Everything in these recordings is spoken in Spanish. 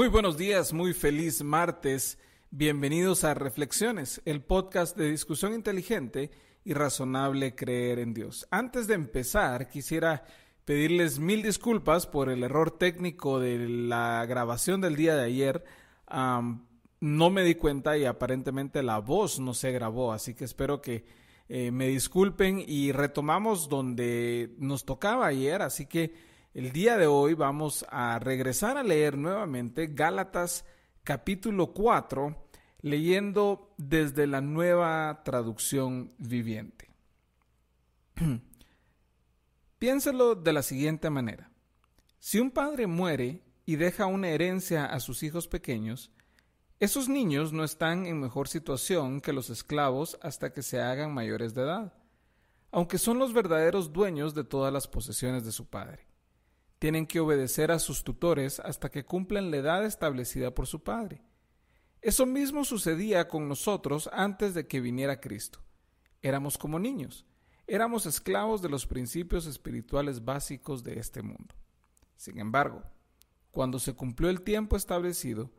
Muy buenos días, muy feliz martes. Bienvenidos a Reflexiones, el podcast de discusión inteligente y razonable creer en Dios. Antes de empezar, quisiera pedirles mil disculpas por el error técnico de la grabación del día de ayer. No me di cuenta y aparentemente la voz no se grabó, así que espero que me disculpen y retomamos donde nos tocaba ayer, así que el día de hoy vamos a regresar a leer nuevamente Gálatas capítulo 4, leyendo desde la Nueva Traducción Viviente. Piénselo de la siguiente manera. Si un padre muere y deja una herencia a sus hijos pequeños, esos niños no están en mejor situación que los esclavos hasta que se hagan mayores de edad, aunque son los verdaderos dueños de todas las posesiones de su padre. Tienen que obedecer a sus tutores hasta que cumplan la edad establecida por su padre. Eso mismo sucedía con nosotros antes de que viniera Cristo. Éramos como niños, éramos esclavos de los principios espirituales básicos de este mundo. Sin embargo, cuando se cumplió el tiempo establecido,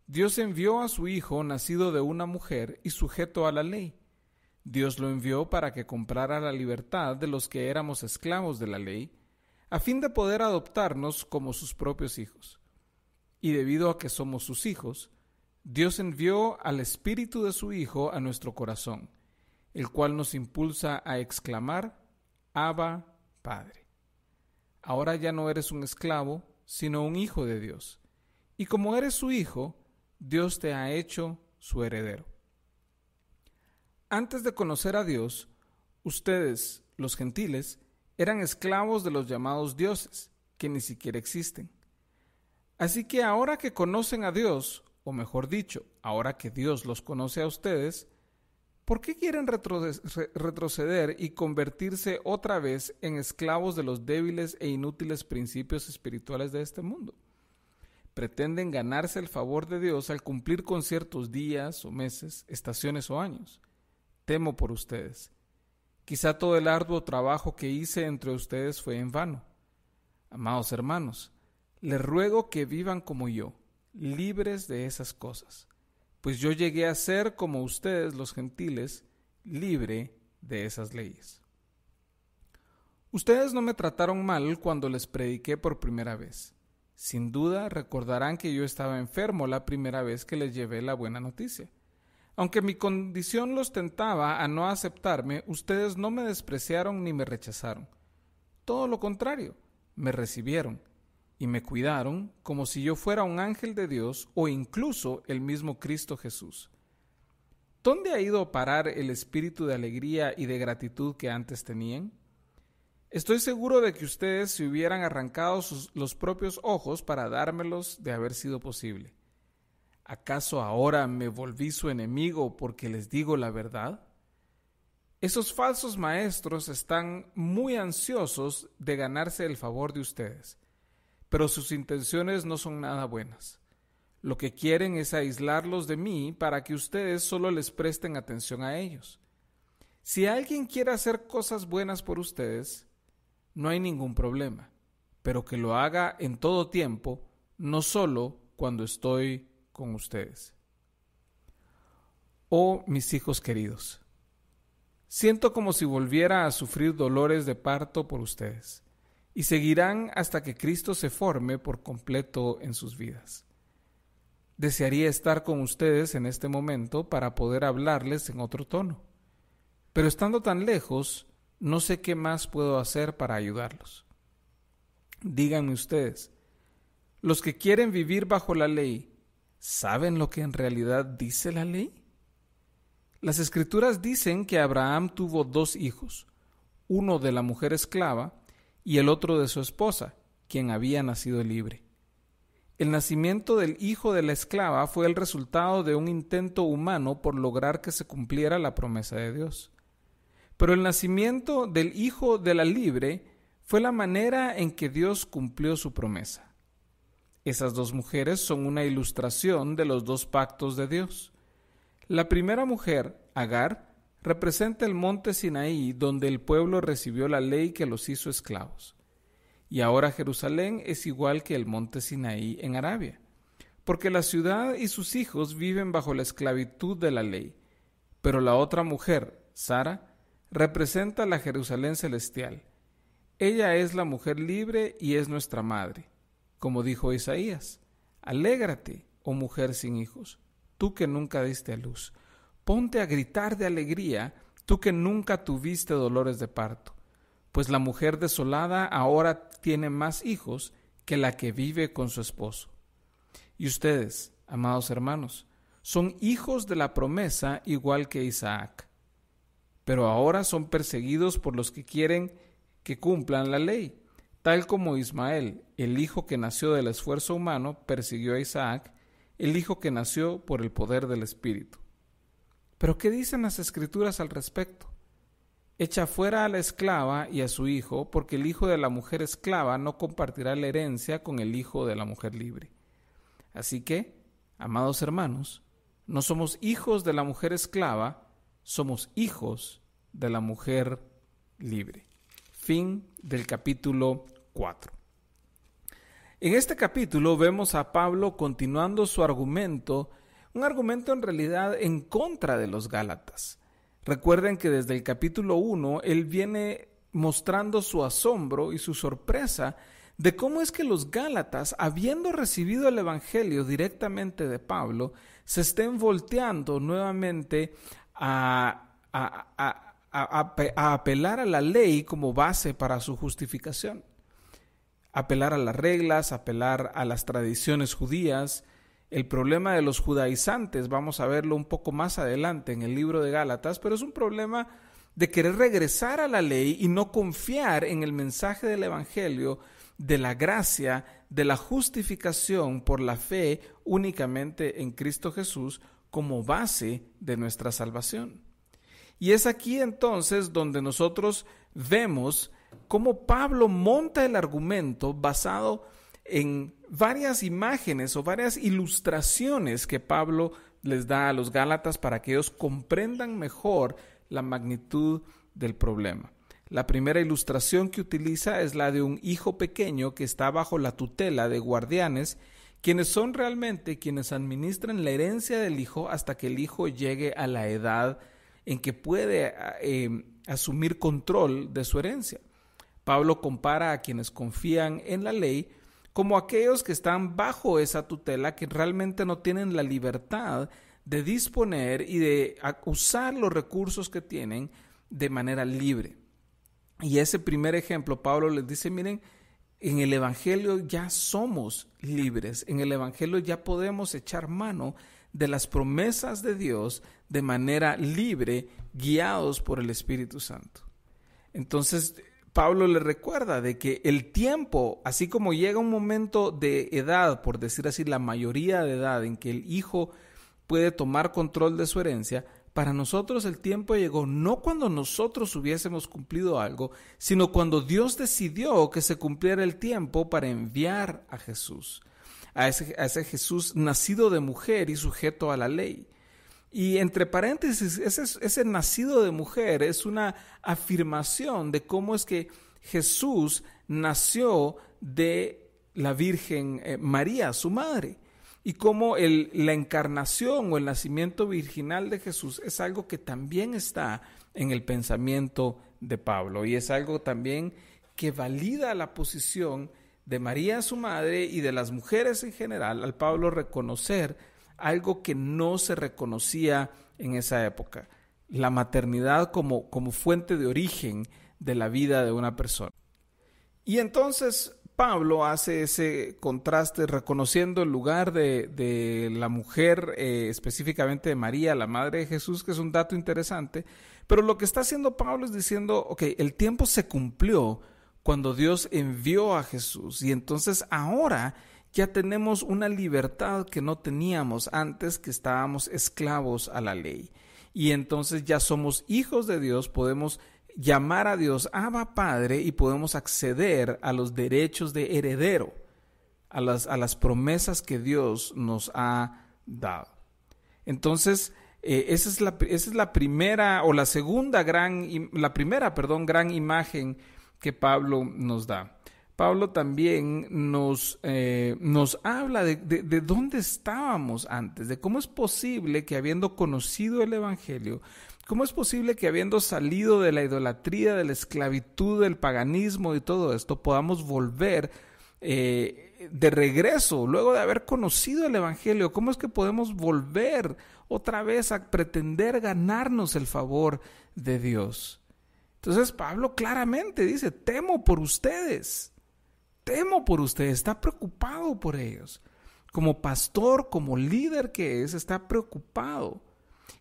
Dios envió a su Hijo nacido de una mujer y sujeto a la ley. Dios lo envió para que comprara la libertad de los que éramos esclavos de la ley, a fin de poder adoptarnos como sus propios hijos. Y debido a que somos sus hijos, Dios envió al Espíritu de su Hijo a nuestro corazón, el cual nos impulsa a exclamar, Abba, Padre. Ahora ya no eres un esclavo, sino un hijo de Dios. Y como eres su hijo, Dios te ha hecho su heredero. Antes de conocer a Dios, ustedes, los gentiles, eran esclavos de los llamados dioses, que ni siquiera existen. Así que ahora que conocen a Dios, o mejor dicho, ahora que Dios los conoce a ustedes, ¿por qué quieren retroceder y convertirse otra vez en esclavos de los débiles e inútiles principios espirituales de este mundo? Pretenden ganarse el favor de Dios al cumplir con ciertos días o meses, estaciones o años. Temo por ustedes. Quizá todo el arduo trabajo que hice entre ustedes fue en vano. Amados hermanos, les ruego que vivan como yo, libres de esas cosas, pues yo llegué a ser como ustedes los gentiles, libre de esas leyes. Ustedes no me trataron mal cuando les prediqué por primera vez. Sin duda recordarán que yo estaba enfermo la primera vez que les llevé la buena noticia. Aunque mi condición los tentaba a no aceptarme, ustedes no me despreciaron ni me rechazaron. Todo lo contrario, me recibieron y me cuidaron como si yo fuera un ángel de Dios o incluso el mismo Cristo Jesús. ¿Dónde ha ido a parar el espíritu de alegría y de gratitud que antes tenían? Estoy seguro de que ustedes se hubieran arrancado los propios ojos para dármelos de haber sido posible. ¿Acaso ahora me volví su enemigo porque les digo la verdad? Esos falsos maestros están muy ansiosos de ganarse el favor de ustedes, pero sus intenciones no son nada buenas. Lo que quieren es aislarlos de mí para que ustedes solo les presten atención a ellos. Si alguien quiere hacer cosas buenas por ustedes, no hay ningún problema, pero que lo haga en todo tiempo, no solo cuando estoy con ustedes. Oh, mis hijos queridos, siento como si volviera a sufrir dolores de parto por ustedes, y seguirán hasta que Cristo se forme por completo en sus vidas. Desearía estar con ustedes en este momento para poder hablarles en otro tono, pero estando tan lejos, no sé qué más puedo hacer para ayudarlos. Díganme ustedes, los que quieren vivir bajo la ley, ¿saben lo que en realidad dice la ley? Las Escrituras dicen que Abraham tuvo 2 hijos, uno de la mujer esclava y el otro de su esposa, quien había nacido libre. El nacimiento del hijo de la esclava fue el resultado de un intento humano por lograr que se cumpliera la promesa de Dios. Pero el nacimiento del hijo de la libre fue la manera en que Dios cumplió su promesa. Esas 2 mujeres son una ilustración de los 2 pactos de Dios. La primera mujer, Agar, representa el monte Sinaí, donde el pueblo recibió la ley que los hizo esclavos. Y ahora Jerusalén es igual que el monte Sinaí en Arabia, porque la ciudad y sus hijos viven bajo la esclavitud de la ley. Pero la otra mujer, Sara, representa la Jerusalén celestial. Ella es la mujer libre y es nuestra madre. Como dijo Isaías, alégrate, oh mujer sin hijos, tú que nunca diste a luz. Ponte a gritar de alegría, tú que nunca tuviste dolores de parto. Pues la mujer desolada ahora tiene más hijos que la que vive con su esposo. Y ustedes, amados hermanos, son hijos de la promesa igual que Isaac. Pero ahora son perseguidos por los que quieren que cumplan la ley, tal como Ismael, el hijo que nació del esfuerzo humano, persiguió a Isaac, el hijo que nació por el poder del Espíritu. ¿Pero qué dicen las Escrituras al respecto? Echa fuera a la esclava y a su hijo, porque el hijo de la mujer esclava no compartirá la herencia con el hijo de la mujer libre. Así que, amados hermanos, no somos hijos de la mujer esclava, somos hijos de la mujer libre. Fin del capítulo 4. En este capítulo vemos a Pablo continuando su argumento, un argumento en realidad en contra de los Gálatas. Recuerden que desde el capítulo 1 él viene mostrando su asombro y su sorpresa de cómo es que los Gálatas, habiendo recibido el Evangelio directamente de Pablo, se estén volteando nuevamente a apelar a la ley como base para su justificación. Apelar a las reglas, apelar a las tradiciones judías. El problema de los judaizantes, vamos a verlo un poco más adelante en el libro de Gálatas, pero es un problema de querer regresar a la ley y no confiar en el mensaje del Evangelio, de la gracia, de la justificación por la fe únicamente en Cristo Jesús como base de nuestra salvación. Y es aquí entonces donde nosotros vemos cómo Pablo monta el argumento basado en varias imágenes o varias ilustraciones que Pablo les da a los Gálatas para que ellos comprendan mejor la magnitud del problema. La primera ilustración que utiliza es la de un hijo pequeño que está bajo la tutela de guardianes, quienes son realmente quienes administran la herencia del hijo hasta que el hijo llegue a la edad en que puede asumir control de su herencia. Pablo compara a quienes confían en la ley como aquellos que están bajo esa tutela, que realmente no tienen la libertad de disponer y de usar los recursos que tienen de manera libre. Y ese primer ejemplo, Pablo les dice, miren, en el Evangelio ya somos libres, en el Evangelio ya podemos echar mano de las promesas de Dios de manera libre, guiados por el Espíritu Santo. Entonces, Pablo le recuerda de que el tiempo, así como llega un momento de edad, por decir así, la mayoría de edad en que el hijo puede tomar control de su herencia, para nosotros el tiempo llegó no cuando nosotros hubiésemos cumplido algo, sino cuando Dios decidió que se cumpliera el tiempo para enviar a Jesús, a ese Jesús nacido de mujer y sujeto a la ley. Y entre paréntesis, ese nacido de mujer es una afirmación de cómo es que Jesús nació de la Virgen María, su madre. Y cómo la encarnación o el nacimiento virginal de Jesús es algo que también está en el pensamiento de Pablo. Y es algo también que valida la posición de María, su madre, y de las mujeres en general, al Pablo reconocer algo que no se reconocía en esa época: la maternidad como fuente de origen de la vida de una persona. Y entonces Pablo hace ese contraste reconociendo el lugar de la mujer, específicamente de María, la madre de Jesús, que es un dato interesante. Pero lo que está haciendo Pablo es diciendo, ok, el tiempo se cumplió cuando Dios envió a Jesús, y entonces ahora ya tenemos una libertad que no teníamos antes, que estábamos esclavos a la ley. Y entonces ya somos hijos de Dios, podemos llamar a Dios Abba Padre y podemos acceder a los derechos de heredero, a las promesas que Dios nos ha dado. Entonces, esa es la primera o la segunda gran imagen que Pablo nos da. Pablo también nos habla de dónde estábamos antes, de cómo es posible que habiendo conocido el Evangelio, cómo es posible que habiendo salido de la idolatría, de la esclavitud, del paganismo y todo esto, podamos volver de regreso, luego de haber conocido el Evangelio. ¿Cómo es que podemos volver otra vez a pretender ganarnos el favor de Dios? Entonces Pablo claramente dice, temo por ustedes, está preocupado por ellos. Como pastor, como líder que es, está preocupado.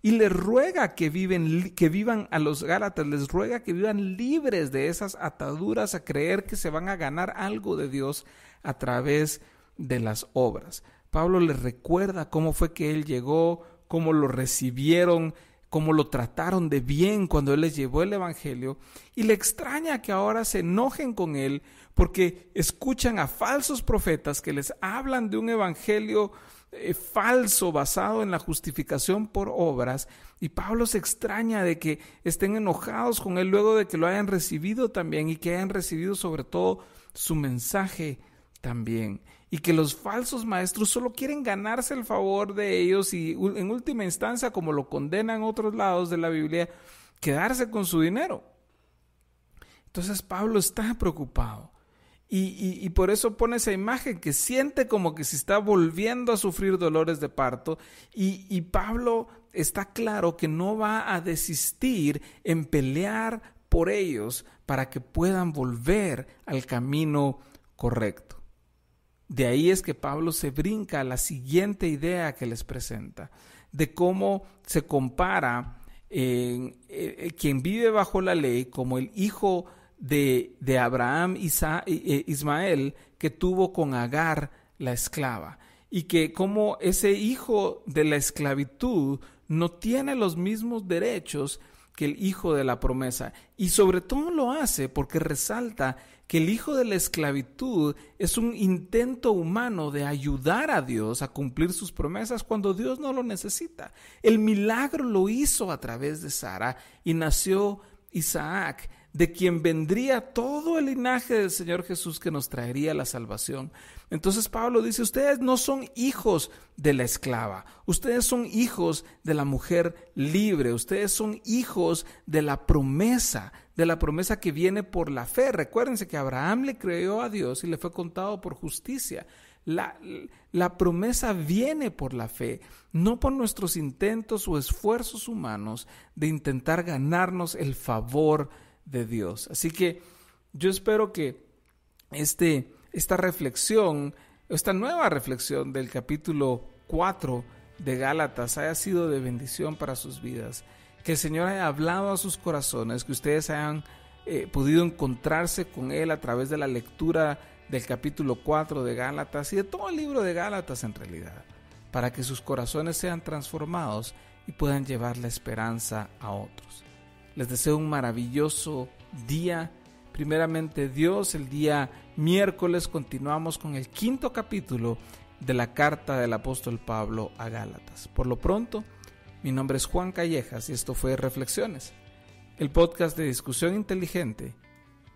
Y les ruega que vivan a los Gálatas, les ruega que vivan libres de esas ataduras a creer que se van a ganar algo de Dios a través de las obras. Pablo les recuerda cómo fue que él llegó, cómo lo recibieron, cómo lo trataron de bien cuando él les llevó el Evangelio, y le extraña que ahora se enojen con él porque escuchan a falsos profetas que les hablan de un evangelio falso basado en la justificación por obras, y Pablo se extraña de que estén enojados con él luego de que lo hayan recibido también, y que hayan recibido sobre todo su mensaje también, y que los falsos maestros solo quieren ganarse el favor de ellos y en última instancia, como lo condenan otros lados de la Biblia, quedarse con su dinero. Entonces Pablo está preocupado. Y por eso pone esa imagen que siente como que se está volviendo a sufrir dolores de parto, y Pablo está claro que no va a desistir en pelear por ellos para que puedan volver al camino correcto. De ahí es que Pablo se brinca a la siguiente idea que les presenta, de cómo se compara quien vive bajo la ley como el hijo de Abraham Ismael que tuvo con Agar la esclava, y que como ese hijo de la esclavitud no tiene los mismos derechos que el hijo de la promesa, y sobre todo lo hace porque resalta que el hijo de la esclavitud es un intento humano de ayudar a Dios a cumplir sus promesas cuando Dios no lo necesita. El milagro lo hizo a través de Sara y nació Isaac, de quien vendría todo el linaje del Señor Jesús que nos traería la salvación. Entonces Pablo dice, ustedes no son hijos de la esclava, ustedes son hijos de la mujer libre, ustedes son hijos de la promesa que viene por la fe. Recuérdense que Abraham le creyó a Dios y le fue contado por justicia. La promesa viene por la fe, no por nuestros intentos o esfuerzos humanos de intentar ganarnos el favor de Dios. Así que yo espero que esta reflexión, esta nueva reflexión del capítulo 4 de Gálatas haya sido de bendición para sus vidas, que el Señor haya hablado a sus corazones, que ustedes hayan podido encontrarse con Él a través de la lectura del capítulo 4 de Gálatas y de todo el libro de Gálatas en realidad, para que sus corazones sean transformados y puedan llevar la esperanza a otros. Les deseo un maravilloso día. Primeramente Dios, el día miércoles continuamos con el 5º capítulo de la carta del apóstol Pablo a Gálatas. Por lo pronto, mi nombre es Juan Callejas y esto fue Reflexiones, el podcast de discusión inteligente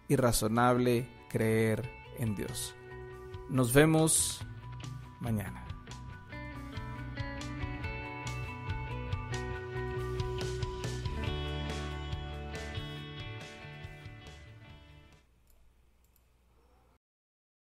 y razonable creer en Dios. Nos vemos mañana.